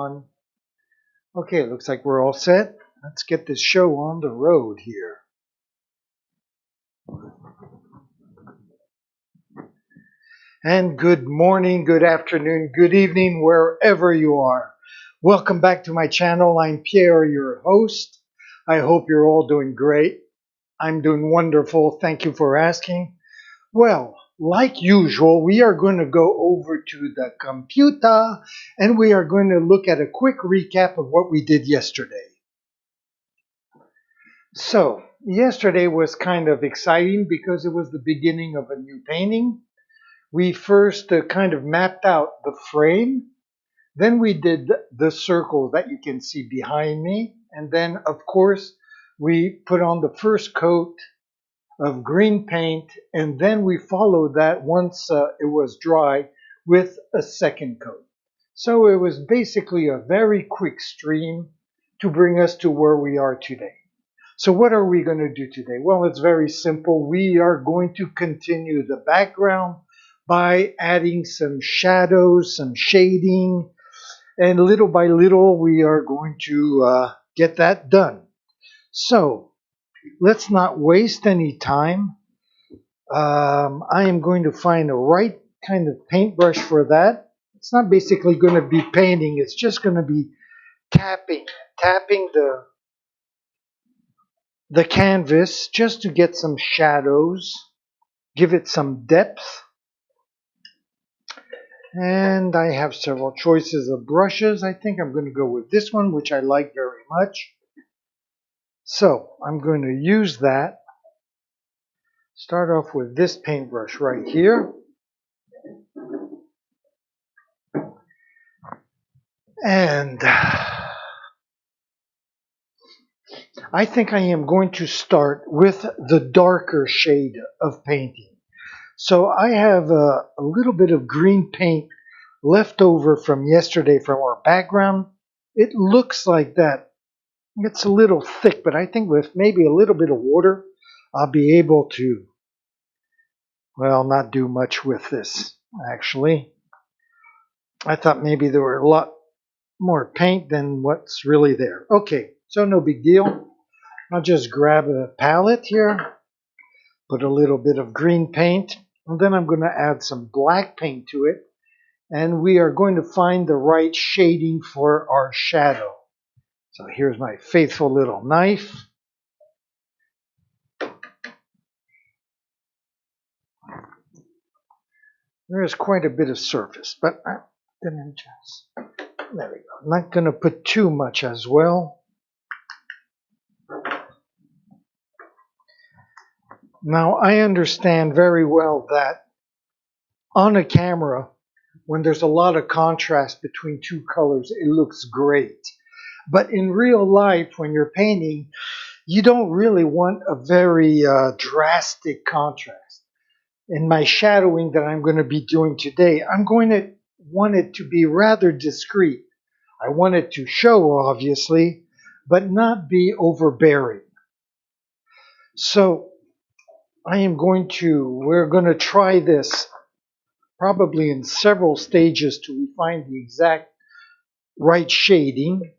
on. Okay, looks like we're all set. Let's get this show on the road here. And good morning, good afternoon, good evening, wherever you are. Welcome back to my channel. I'm Pierre, your host. I hope you're all doing great. I'm doing wonderful. Thank you for asking. Well, like usual, we are going to go over to the computer and we are going to look at a quick recap of what we did yesterday. So, yesterday was kind of exciting because it was the beginning of a new painting. We first kind of mapped out the frame. Then we did the circle that you can see behind me. And then, of course, we put on the first coat of green paint, and then we followed that once it was dry with a second coat. So it was basically a very quick stream to bring us to where we are today. So what are we going to do today? Well, it's very simple. We are going to continue the background by adding some shadows, some shading, and little by little we are going to get that done. So let's not waste any time. I am going to find the right kind of paintbrush for that. It's not basically going to be painting. It's just going to be tapping the canvas just to get some shadows, give it some depth. And I have several choices of brushes. I think I'm going to go with this one, which I like very much. So I'm going to use that. Start off with this paintbrush right here. And I think I am going to start with the darker shade of painting. So I have a little bit of green paint left over from yesterday from our background. It looks like that. It's a little thick, but I think with maybe a little bit of water, I'll be able to, well, not do much with this, actually. I thought maybe there were a lot more paint than what's really there. Okay, so no big deal. I'll just grab a palette here, put a little bit of green paint, and then I'm going to add some black paint to it, and we are going to find the right shading for our shadow. So here's my faithful little knife. There is quite a bit of surface, but I'm going to just, there we go. I'm not going to put too much as well. Now, I understand very well that on a camera, when there's a lot of contrast between two colors, it looks great. But in real life, when you're painting, you don't really want a very drastic contrast. In my shadowing that I'm going to be doing today, I'm going to want it to be rather discreet. I want it to show, obviously, but not be overbearing. So we're going to try this probably in several stages till we find the exact right shading.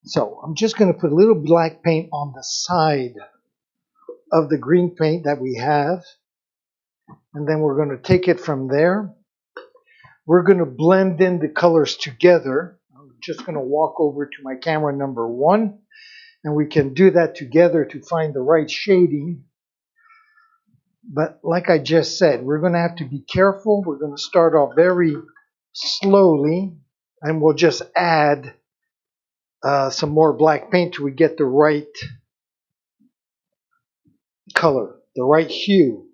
So I'm just going to put a little black paint on the side of the green paint that we have. And then we're going to take it from there. We're going to blend in the colors together. I'm just going to walk over to my camera number 1. And we can do that together to find the right shading. But like I just said, we're going to have to be careful. We're going to start off very slowly. And we'll just add some more black paint till we get the right color, the right hue.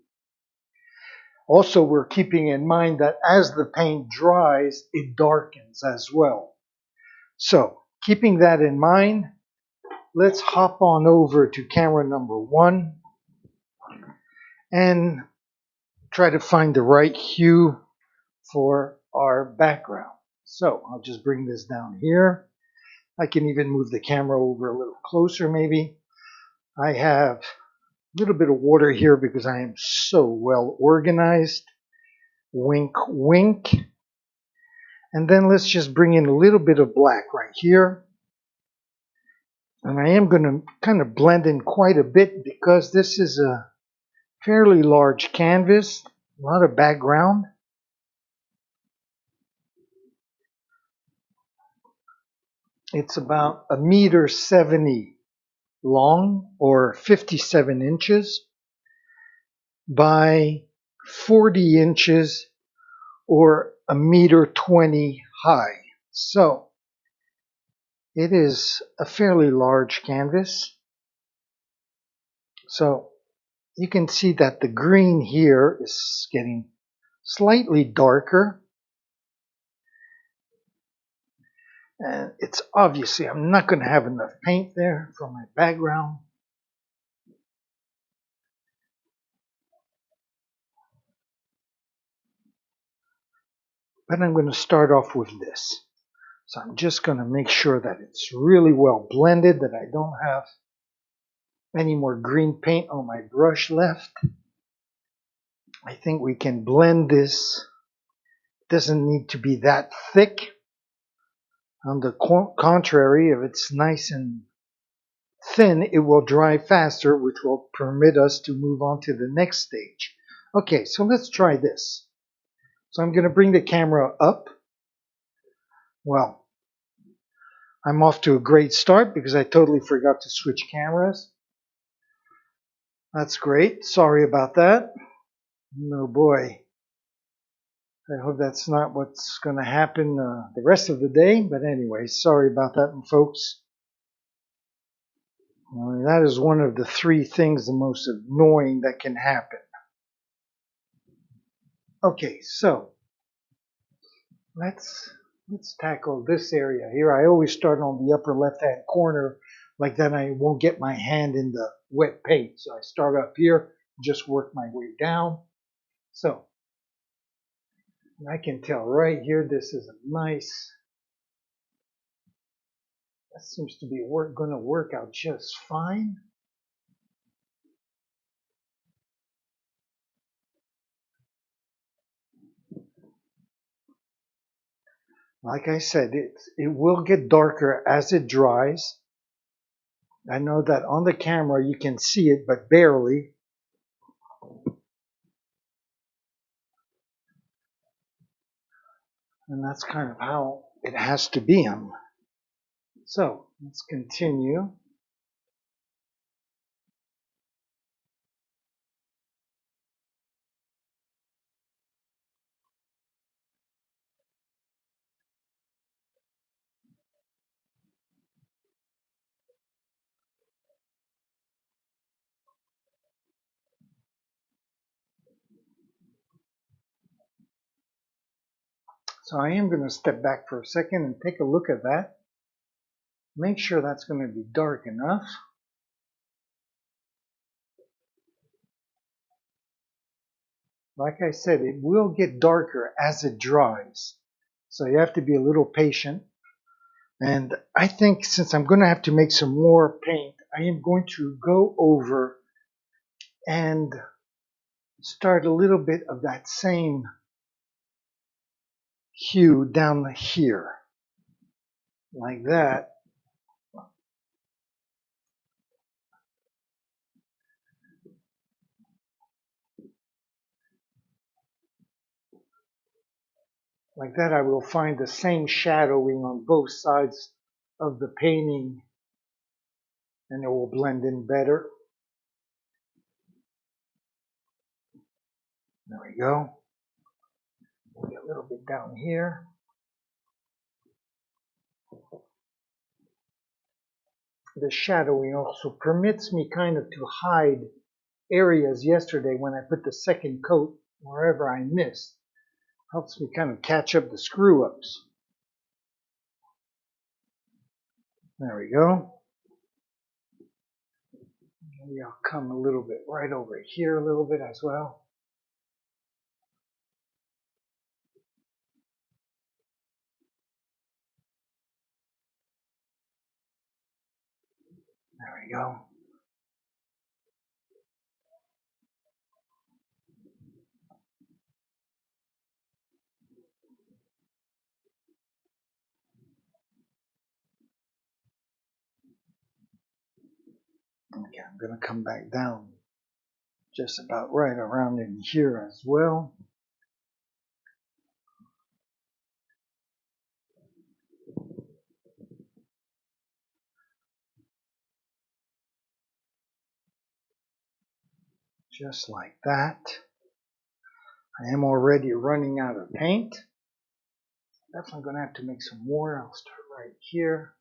Also, we're keeping in mind that as the paint dries, it darkens as well. So, keeping that in mind, let's hop on over to camera number 1 and try to find the right hue for our background. So, I'll just bring this down here. I can even move the camera over a little closer maybe. I have a little bit of water here because I am so well organized. Wink, wink. And then let's just bring in a little bit of black right here. And I am going to kind of blend in quite a bit because this is a fairly large canvas, a lot of background. It's about 1.70 meters long, or 57 inches, by 40 inches, or 1.20 meters high. So it is a fairly large canvas. So you can see that the green here is getting slightly darker. And it's obviously, I'm not going to have enough paint there for my background. But I'm going to start off with this. So I'm just going to make sure that it's really well blended, that I don't have any more green paint on my brush left. I think we can blend this. It doesn't need to be that thick. On the contrary, if it's nice and thin, it will dry faster, which will permit us to move on to the next stage. Okay, so let's try this. So I'm going to bring the camera up. Well, I'm off to a great start because I totally forgot to switch cameras. That's great. Sorry about that. No boy. I hope that's not what's going to happen the rest of the day. But anyway, sorry about that, folks. That is one of the three things the most annoying that can happen. Okay, so let's tackle this area here. I always start on the upper left-hand corner, like that I won't get my hand in the wet paint. So I start up here, just work my way down. So I can tell right here this is a nice, that seems to be going to work out just fine. Like I said, it will get darker as it dries. I know that on the camera you can see it, but barely. And that's kind of how it has to be. So let's continue. So I am going to step back for a second and take a look at that. Make sure that's going to be dark enough. Like I said, it will get darker as it dries. So you have to be a little patient. And I think since I'm going to have to make some more paint, I am going to go over and start a little bit of that same hue down here. Like that. Like that, I will find the same shadowing on both sides of the painting, and it will blend in better. There we go. Maybe a little bit down here. The shadowing also permits me kind of to hide areas yesterday when I put the second coat wherever I missed. Helps me kind of catch up the screw-ups. There we go. Maybe I'll come a little bit right over here a little bit as well. There we go. Okay, I'm going to come back down just about right around in here as well. Just like that. I am already running out of paint. Definitely going to have to make some more. I'll start right here.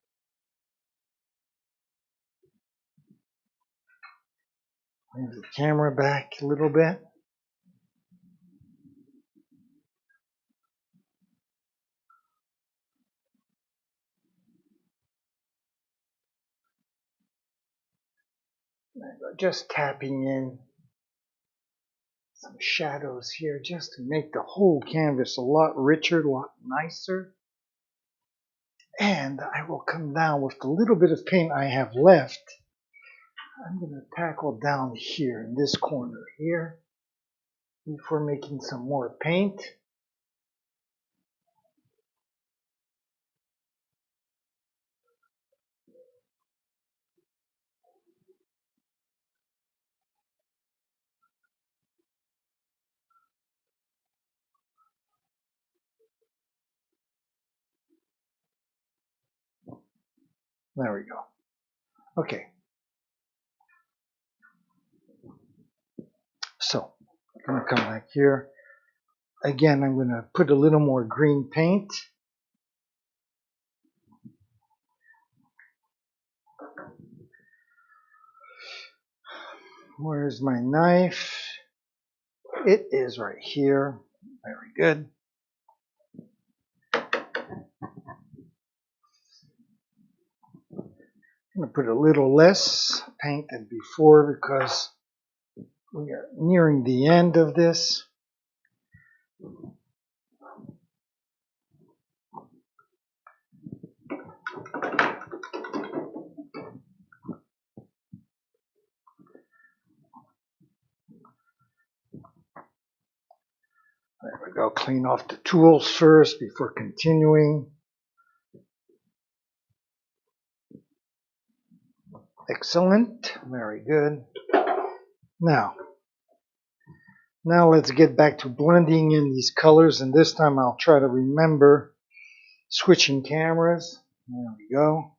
Move the camera back a little bit. Just tapping in some shadows here just to make the whole canvas a lot richer, a lot nicer. And I will come down with the little bit of paint I have left. I'm going to tackle down here in this corner here before making some more paint. There we go. Okay. So, I'm going to come back here. Again, I'm going to put a little more green paint. Where's my knife? It is right here. Very good. I'm going to put a little less paint than before because we are nearing the end of this. There we go. Clean off the tools first before continuing. Excellent. Very good. Now let's get back to blending in these colors, and this time I'll try to remember switching cameras. There we go.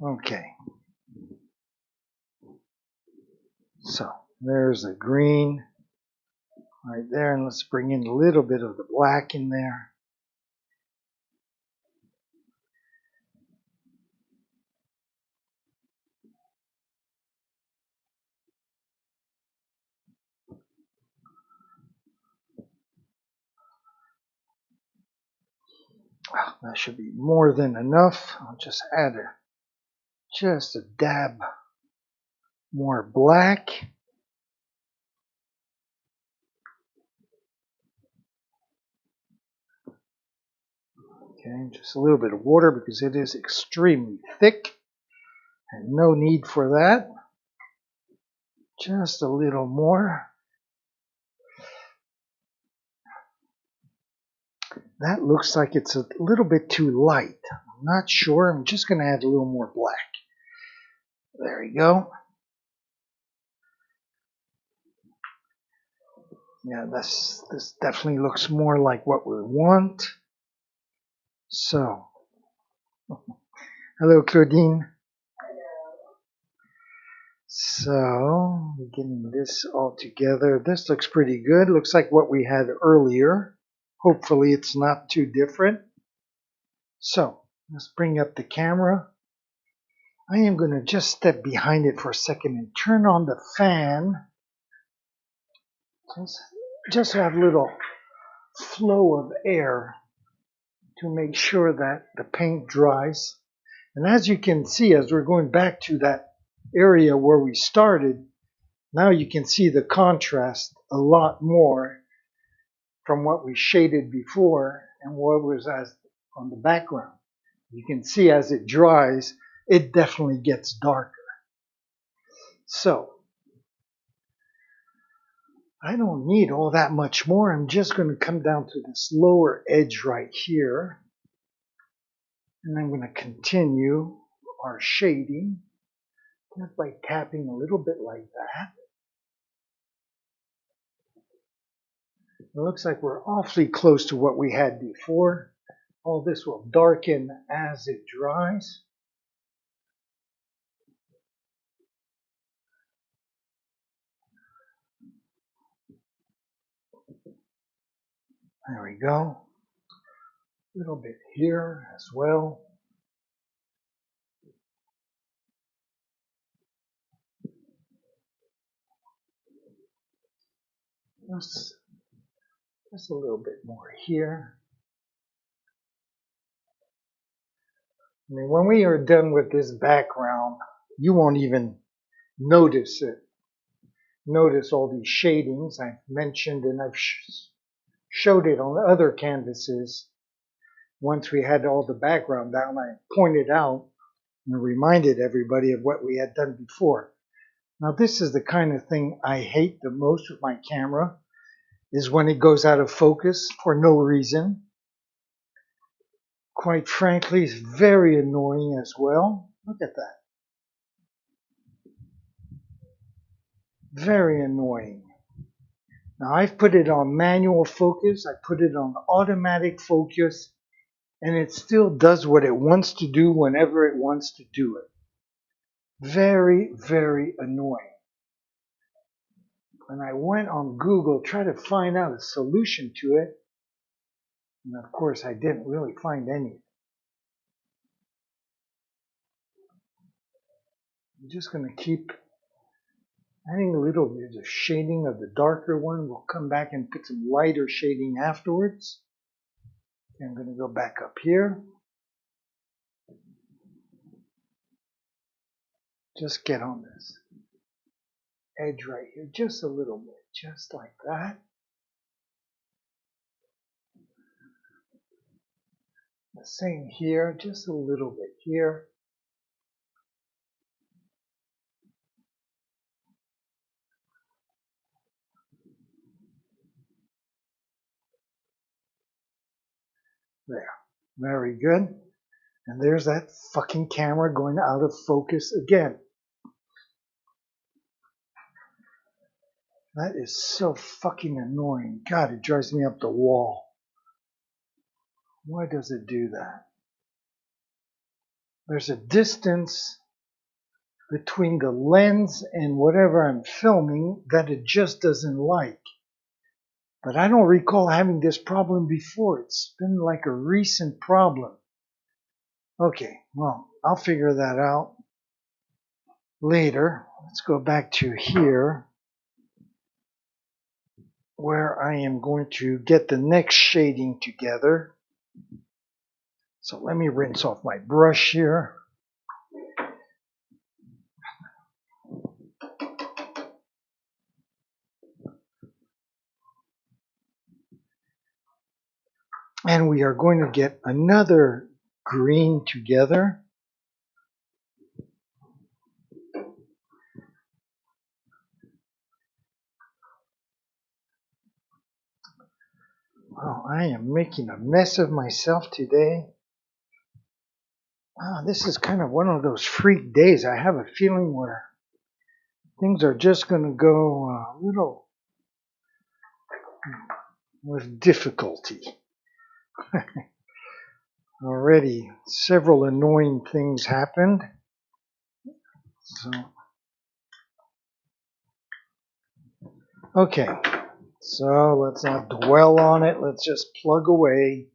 Okay. So there's the green right there, and let's bring in a little bit of the black in there. Oh, that should be more than enough. I'll just add just a dab more black. Okay, just a little bit of water because it is extremely thick, and no need for that. Just a little more. That looks like it's a little bit too light. I'm not sure. I'm just going to add a little more black. There we go. Yeah, this definitely looks more like what we want. So, hello, Claudine. So, getting this all together. This looks pretty good. Looks like what we had earlier. Hopefully it's not too different. So, let's bring up the camera. I am going to just step behind it for a second and turn on the fan. Just to have a little flow of air to make sure that the paint dries. And as you can see, as we're going back to that area where we started, now you can see the contrast a lot more from what we shaded before and what was on the background. You can see as it dries, it definitely gets darker. So, I don't need all that much more. I'm just going to come down to this lower edge right here. And I'm going to continue our shading just by tapping a little bit like that. It looks like we're awfully close to what we had before. All this will darken as it dries. There we go. A little bit here as well. Just a little bit more here. I mean, when we are done with this background, you won't even notice it. Notice all these shadings I've mentioned, and I've showed it on other canvases. Once we had all the background down, I pointed out and reminded everybody of what we had done before. Now, this is the kind of thing I hate the most with my camera, is when it goes out of focus for no reason. Quite frankly, it's very annoying as well. Look at that. Very annoying. Now, I've put it on manual focus. I put it on automatic focus, and it still does what it wants to do whenever it wants to do it. Very, very annoying. And I went on Google, tried to find out a solution to it, and of course I didn't really find any. I'm just going to keep adding a little bit of shading of the darker one. We'll come back and put some lighter shading afterwards. I'm going to go back up here. Just get on this edge right here, just a little bit, just like that. The same here, just a little bit here. There, very good. And there's that fucking camera going out of focus again. That is so fucking annoying. God, it drives me up the wall. Why does it do that? There's a distance between the lens and whatever I'm filming that it just doesn't like. But I don't recall having this problem before. It's been like a recent problem. Okay, well, I'll figure that out later. Let's go back to here, where I am going to get the next shading together. So let me rinse off my brush here. And we are going to get another green together. Wow, I am making a mess of myself today. Wow, this is kind of one of those freak days. I have a feeling where things are just going to go a little with difficulty. Already several annoying things happened. Okay, so let's not dwell on it. Let's just plug away.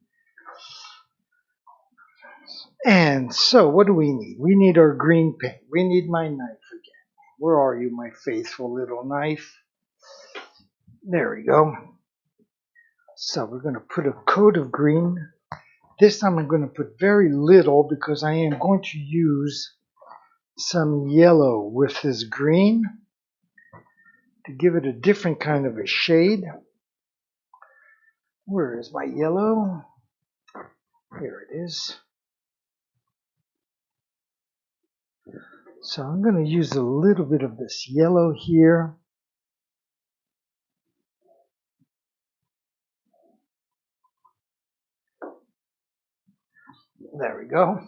And so what do we need? We need our green paint. We need my knife again. Where are you, my faithful little knife? There we go. So we're going to put a coat of green. This time I'm going to put very little because I am going to use some yellow with this green to give it a different kind of a shade. Where is my yellow? Here it is. So I'm going to use a little bit of this yellow here. There we go.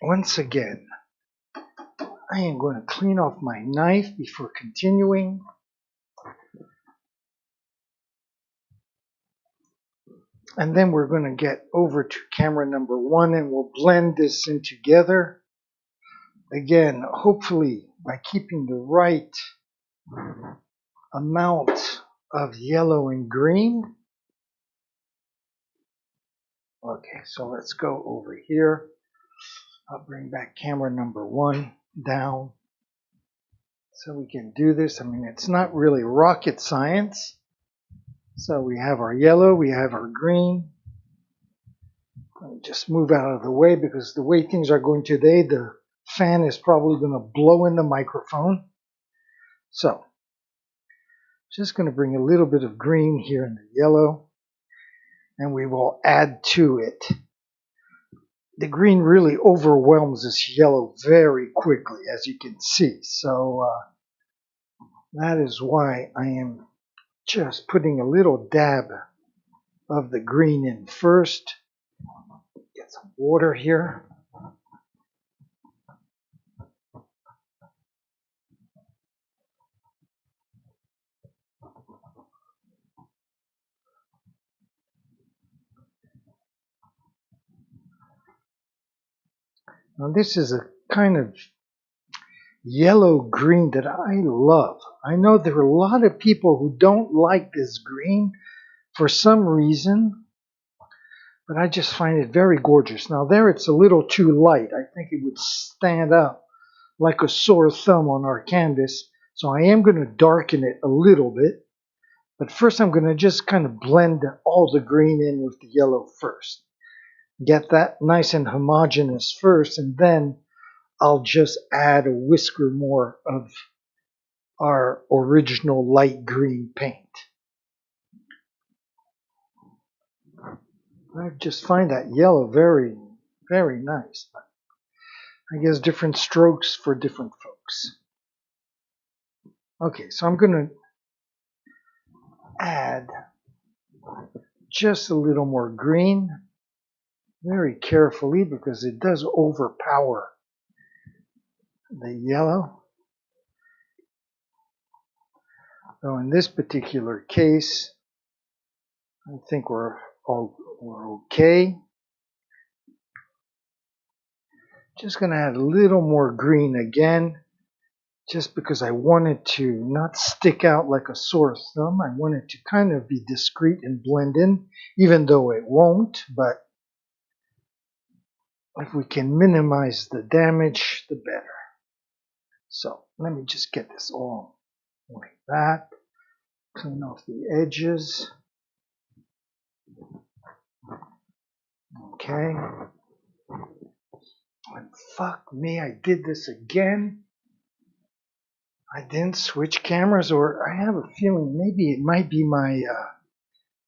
Once again, I am going to clean off my knife before continuing. And then we're going to get over to camera number 1 and we'll blend this in together. Again, hopefully by keeping the right amount of yellow and green. Okay, so let's go over here. I'll bring back camera number 1 down so we can do this. I mean, it's not really rocket science. So we have our yellow, we have our green. Let me just move out of the way because the way things are going today, the fan is probably going to blow in the microphone. So, just going to bring a little bit of green here in the yellow, and we will add to it. The green really overwhelms this yellow very quickly, as you can see. So, that is why I am just putting a little dab of the green in first. Get some water here. Now this is a kind of yellow-green that I love. I know there are a lot of people who don't like this green for some reason, but I just find it very gorgeous. Now there it's a little too light. I think it would stand out like a sore thumb on our canvas. So I am going to darken it a little bit. But first I'm going to just kind of blend all the green in with the yellow first. Get that nice and homogeneous first, and then I'll just add a whisker more of our original light green paint. I just find that yellow very, very nice. I guess different strokes for different folks. Okay, so I'm going to add just a little more green, very carefully, because it does overpower the yellow. So in this particular case, I think we're okay. Just going to add a little more green again, just because I want it to not stick out like a sore thumb. I want it to kind of be discreet and blend in, even though it won't. But if we can minimize the damage, the better. So let me just get this all like that. Clean off the edges. Okay. And fuck me, I did this again. I didn't switch cameras, or I have a feeling maybe it might be my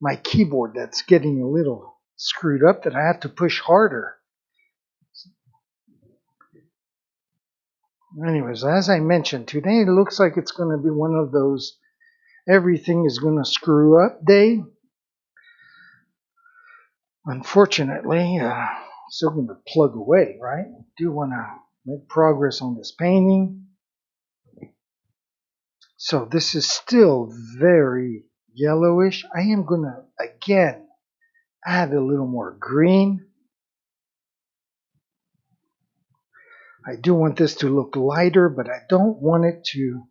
my keyboard that's getting a little screwed up, that I have to push harder. Anyways, as I mentioned, today it looks like it's going to be one of those everything is going to screw up day. Unfortunately, still going to plug away, right? I do want to make progress on this painting. So this is still very yellowish. I am going to, again, add a little more green. I do want this to look lighter, but I don't want it to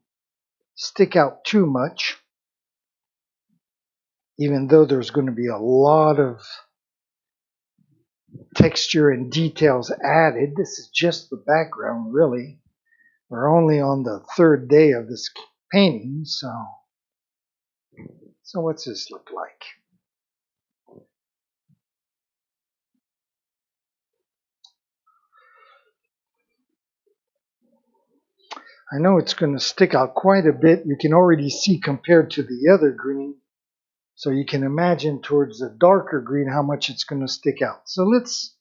stick out too much, even though there's going to be a lot of texture and details added. This is just the background, really. We're only on the 3rd day of this painting, so what's this look like? I know it's going to stick out quite a bit. You can already see compared to the other green. So you can imagine towards the darker green how much it's going to stick out. So let's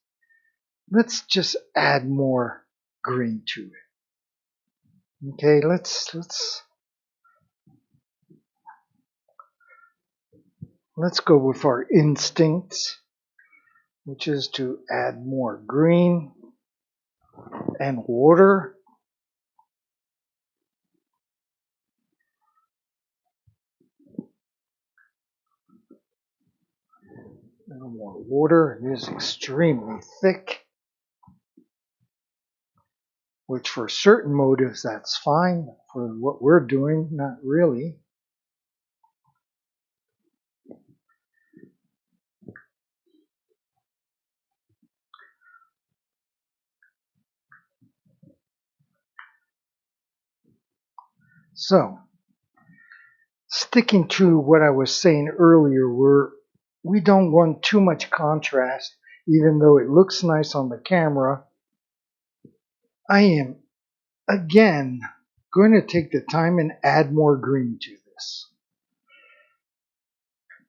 just add more green to it. Okay, let's let's go with our instincts, which is to add more green and water. A little more water. It is extremely thick, which for certain motives that's fine. For what we're doing, not really. So, sticking to what I was saying earlier, we don't want too much contrast, even though it looks nice on the camera. I am, again, going to take the time and add more green to this.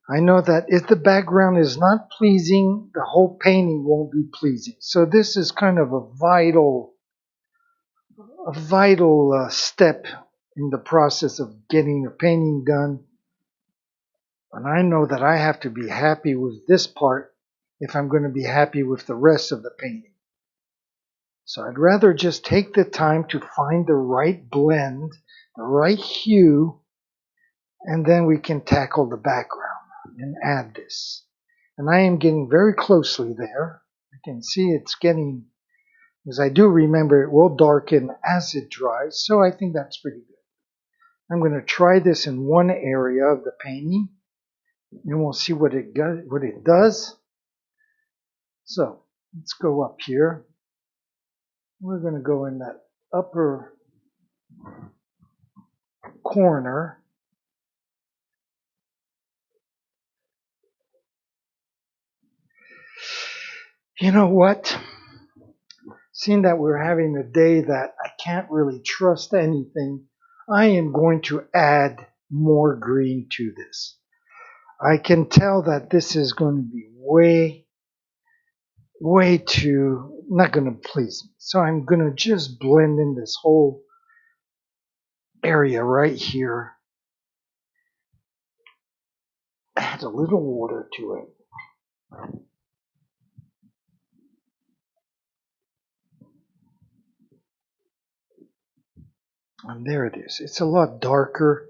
I know that if the background is not pleasing, the whole painting won't be pleasing. So this is kind of a vital step in the process of getting the painting done. And I know that I have to be happy with this part if I'm going to be happy with the rest of the painting. So I'd rather just take the time to find the right blend, the right hue, and then we can tackle the background and add this. And I am getting very closely there. I can see it's getting, because I do remember it will darken as it dries, so I think that's pretty good. I'm going to try this in one area of the painting, and we'll see what it does. So let's go up here. We're going to go in that upper corner. You know what? Seeing that we're having a day that I can't really trust anything, I am going to add more green to this. I can tell that this is going to be way too, not going to please me. So I'm going to just blend in this whole area right here. Add a little water to it. And there it is. It's a lot darker,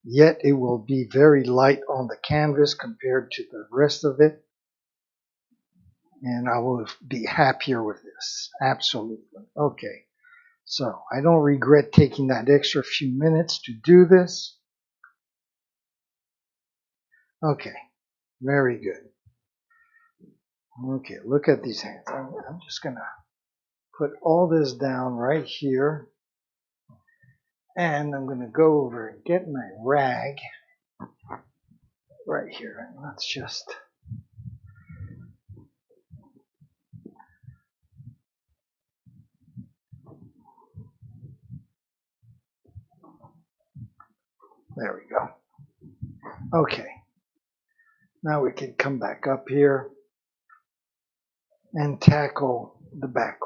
yet it will be very light on the canvas compared to the rest of it. And I will be happier with this. Absolutely. Okay. So I don't regret taking that extra few minutes to do this. Okay. Very good. Okay, look at these hands. I'm just going to put all this down right here. And I'm going to go over and get my rag right here. And let's just... There we go. Okay. Now we can come back up here and tackle the background.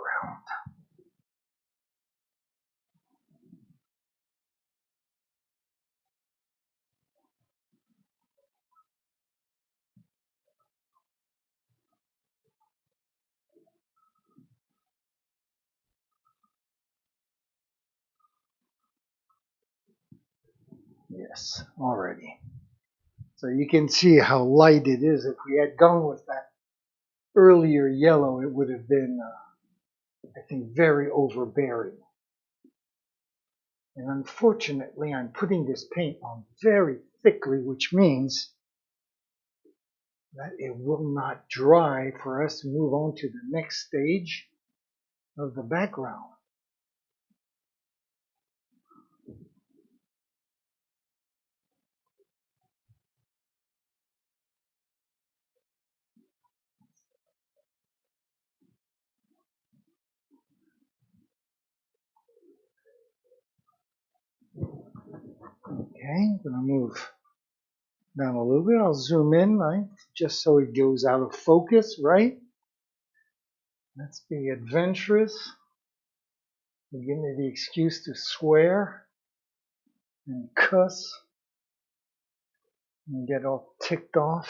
Yes, already. So you can see how light it is. If we had gone with that earlier yellow, it would have been, I think, very overbearing. And unfortunately, I'm putting this paint on very thickly, which means that it will not dry for us to move on to the next stage of the background. Okay, I'm going to move down a little bit. I'll zoom in, right? Just so it goes out of focus, right? Let's be adventurous. Give me the excuse to swear and cuss and get all ticked off.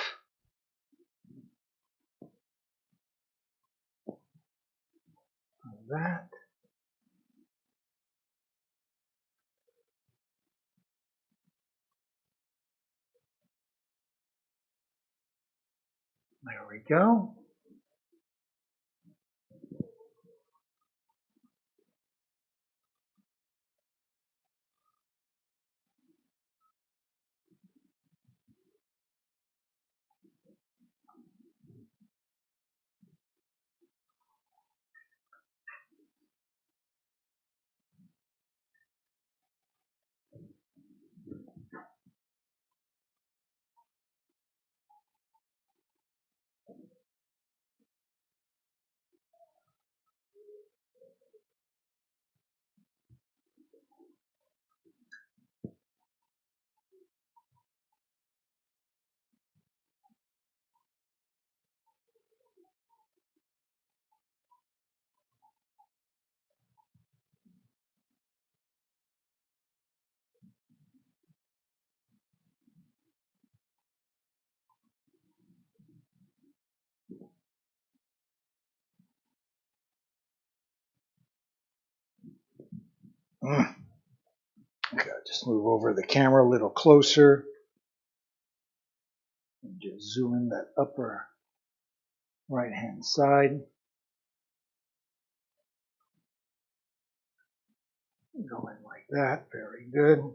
Like that. There we go. Okay, I'll just move over the camera a little closer. And just zoom in that upper right hand side. Going like that, very good.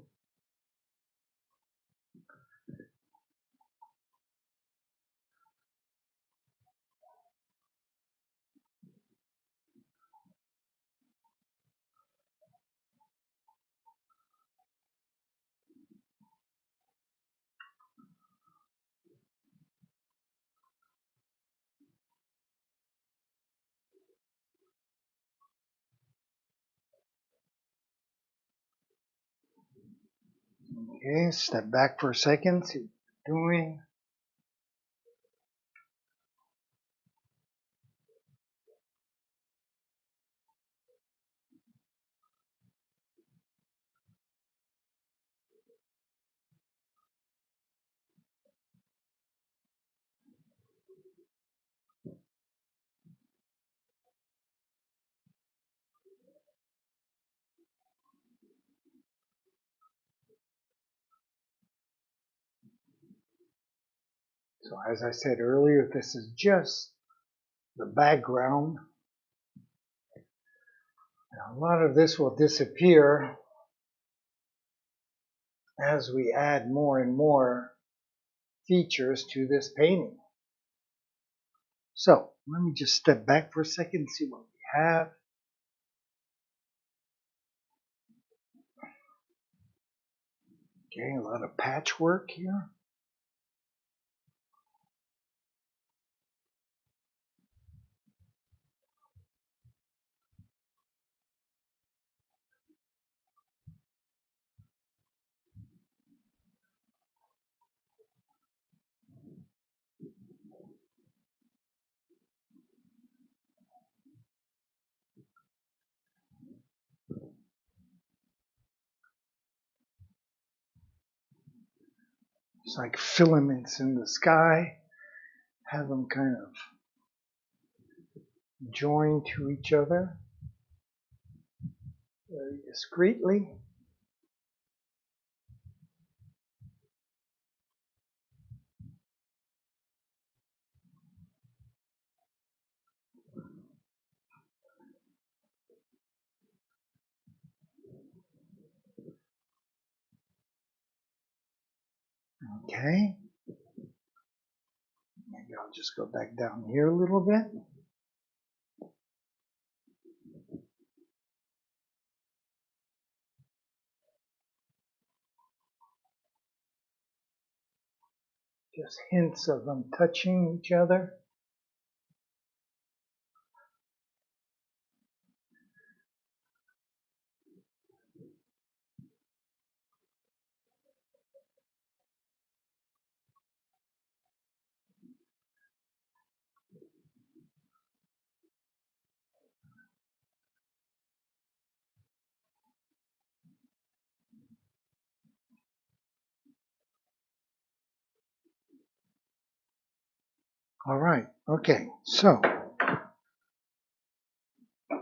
Okay, step back for a second, see what you're doing. So as I said earlier, this is just the background. Now, a lot of this will disappear as we add more and more features to this painting. So let me just step back for a second and see what we have. Okay, a lot of patchwork here. It's like filaments in the sky. Have them kind of join to each other very discreetly. Okay. Maybe I'll just go back down here a little bit. Just hints of them touching each other. All right. Okay. So let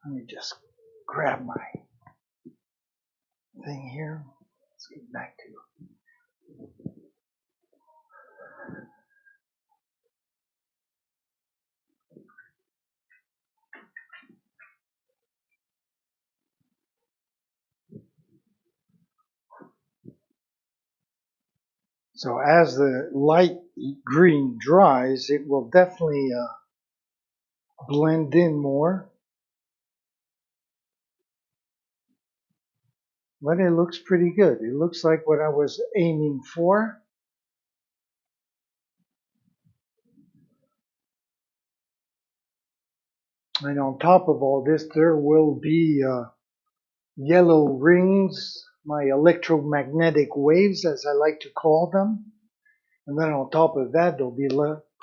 me just grab my thing here. Let's get back to it. So as the light green dries, it will definitely blend in more. But it looks pretty good. It looks like what I was aiming for. And on top of all this, there will be yellow rings, my electromagnetic waves, as I like to call them. And then on top of that, there'll be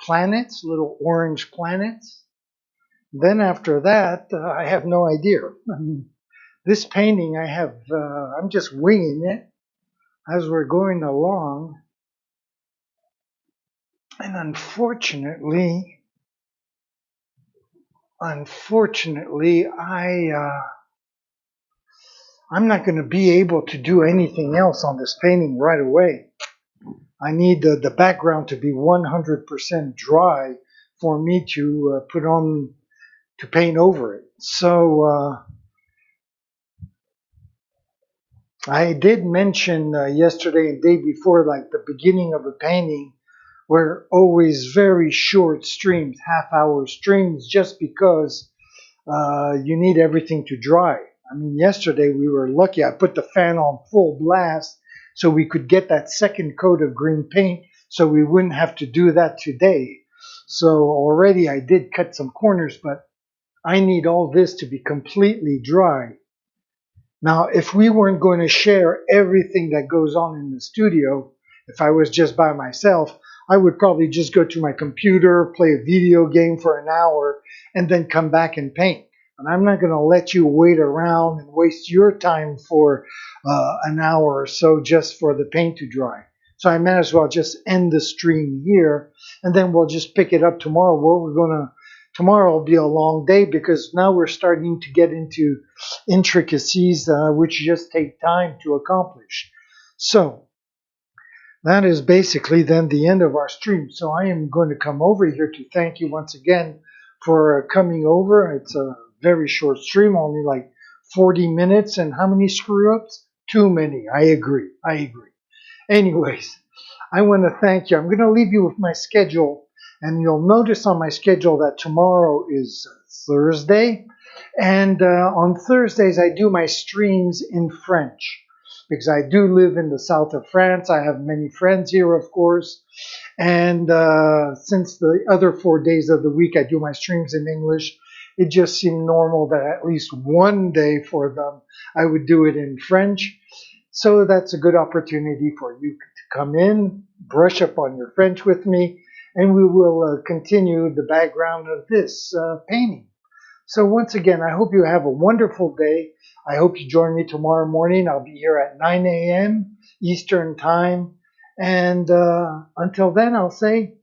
planets, little orange planets. Then after that, I have no idea. I mean, this painting I'm just winging it as we're going along. And unfortunately, I'm not going to be able to do anything else on this painting right away. I need the background to be 100% dry for me to paint over it. So I did mention yesterday and day before, like the beginning of a painting, were always very short streams, half-hour streams, just because you need everything to dry. I mean, yesterday we were lucky. I put the fan on full blast so we could get that second coat of green paint so we wouldn't have to do that today. So already I did cut some corners, but I need all this to be completely dry. Now, if we weren't going to share everything that goes on in the studio, if I was just by myself, I would probably just go to my computer, play a video game for an hour, and then come back and paint. And I'm not going to let you wait around and waste your time for an hour or so just for the paint to dry. So I might as well just end the stream here, and then we'll just pick it up tomorrow. Tomorrow will be a long day because now we're starting to get into intricacies which just take time to accomplish. So that is basically then the end of our stream. So I am going to come over here to thank you once again for coming over. It's a very short stream, only like 40 minutes. And how many screw-ups? Too many. I agree. Anyways, I want to thank you. I'm going to leave you with my schedule. And you'll notice on my schedule that tomorrow is Thursday. And on Thursdays, I do my streams in French. Because I do live in the south of France. I have many friends here, of course. And since the other 4 days of the week I do my streams in English, it just seemed normal that at least one day for them I would do it in French. So that's a good opportunity for you to come in, brush up on your French with me, and we will continue the background of this painting. So once again, I hope you have a wonderful day. I hope you join me tomorrow morning. I'll be here at 9 a.m. Eastern Time. And until then, I'll say,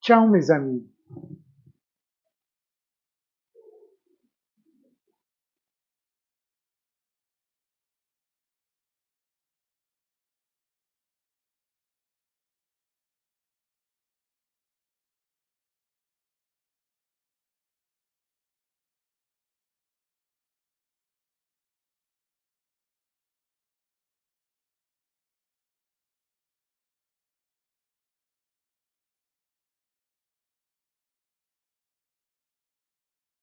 ciao mes amis.